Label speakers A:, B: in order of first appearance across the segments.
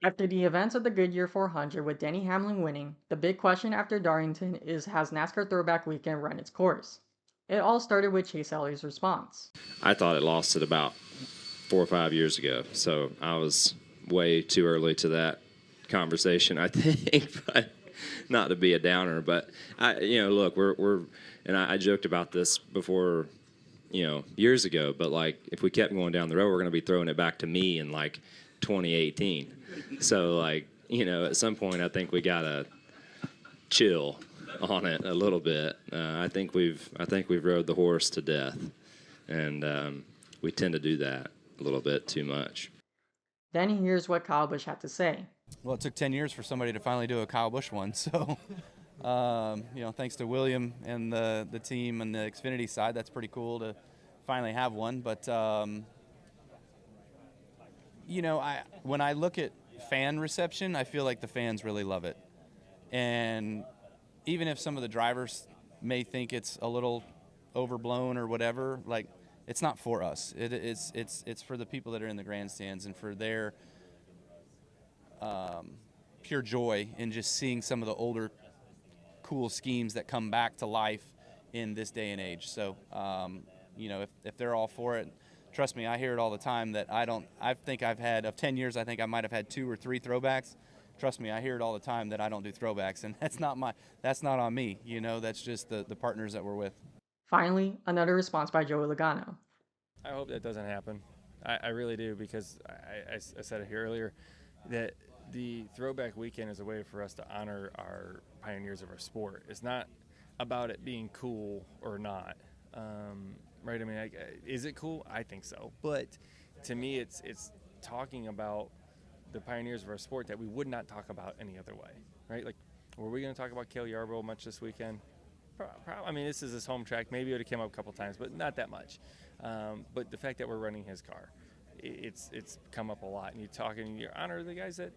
A: After the events of the Goodyear 400 with Denny Hamlin winning, the big question after Darlington is, has NASCAR Throwback Weekend run its course? It all started with Chase Elliott's response.
B: I thought it lost it about 4 or 5 years ago, so I was way too early to that conversation, I think. But not to be a downer, but look, I joked about this before, years ago. But like, if we kept going down the road, we're going to be throwing it back to me in like 2018. So like, at some point, I think we gotta chill on it a little bit. I think we've rode the horse to death, and we tend to do that a little bit too much.
A: Then here's what Kyle Busch had to say.
C: Well, it took 10 years for somebody to finally do a Kyle Busch one, so thanks to William and the team and the Xfinity side, that's pretty cool to finally have one. But when I look at fan reception, I feel like the fans really love it, and even if some of the drivers may think it's a little overblown or whatever, like, it's not for us. It's for the people that are in the grandstands and for their pure joy in just seeing some of the older cool schemes that come back to life in this day and age. So, if they're all for it, trust me, I hear it all the time that I think I've had, of 10 years, I think I might have had 2 or 3 throwbacks. Trust me, I hear it all the time that I don't do throwbacks, and that's not on me. That's just the partners that we're with.
A: Finally, another response by Joey Logano.
D: I hope that doesn't happen. I really do, because I said it here earlier that the Throwback Weekend is a way for us to honor our pioneers of our sport. It's not about it being cool or not, right? I mean, is it cool? I think so. But to me, it's talking about the pioneers of our sport that we would not talk about any other way, right? Like, were we going to talk about Cale Yarborough much this weekend? I mean, this is his home track. Maybe it would have come up a couple times, but not that much. But the fact that we're running his car, it's come up a lot. And you honor the guys that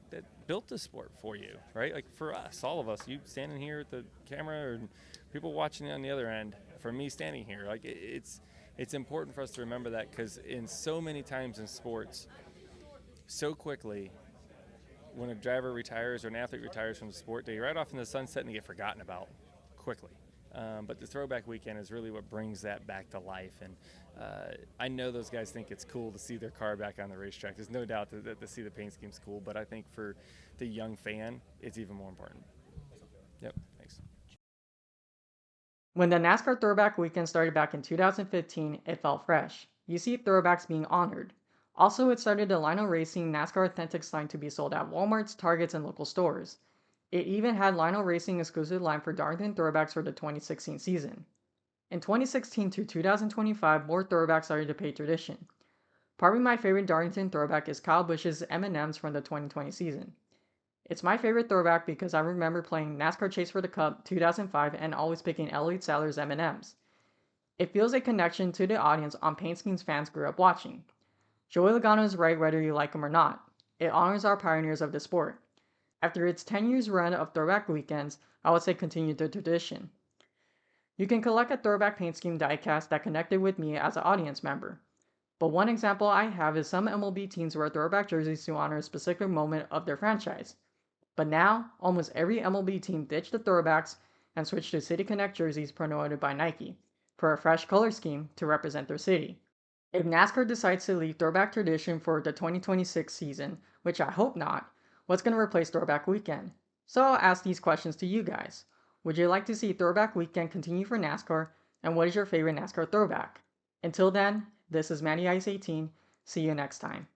D: built the sport for you, right? Like, for us, all of us, you standing here at the camera, and people watching on the other end, for me standing here, like, it's important for us to remember that, because in so many times in sports, so quickly, when a driver retires or an athlete retires from the sport, they ride off in the sunset and they get forgotten about quickly. But the Throwback Weekend is really what brings that back to life. And I know those guys think it's cool to see their car back on the racetrack. There's no doubt that to see the paint scheme's cool, but I think for the young fan, it's even more important. Yep, thanks.
A: When the NASCAR Throwback Weekend started back in 2015, it felt fresh. You see throwbacks being honored. Also, it started the Lionel Racing NASCAR Authentic sign to be sold at Walmarts, Targets, and local stores. It even had Lionel Racing exclusive line for Darlington Throwbacks for the 2016 season. In 2016 to 2025, more throwbacks started to pay tradition. Probably my favorite Darlington throwback is Kyle Busch's M&Ms from the 2020 season. It's my favorite throwback because I remember playing NASCAR Chase for the Cup 2005 and always picking Elliott Sadler's M&Ms. It feels a connection to the audience on paint schemes fans grew up watching. Joey Logano is right whether you like him or not. It honors our pioneers of the sport. After its 10 years run of throwback weekends, I would say continue the tradition. You can collect a throwback paint scheme diecast that connected with me as an audience member. But one example I have is some MLB teams wear throwback jerseys to honor a specific moment of their franchise. But now, almost every MLB team ditched the throwbacks and switched to City Connect jerseys promoted by Nike for a fresh color scheme to represent their city. If NASCAR decides to leave throwback tradition for the 2026 season, which I hope not, what's going to replace Throwback Weekend? So I'll ask these questions to you guys. Would you like to see Throwback Weekend continue for NASCAR, and what is your favorite NASCAR throwback? Until then, this is Matty Ice 18. See you next time.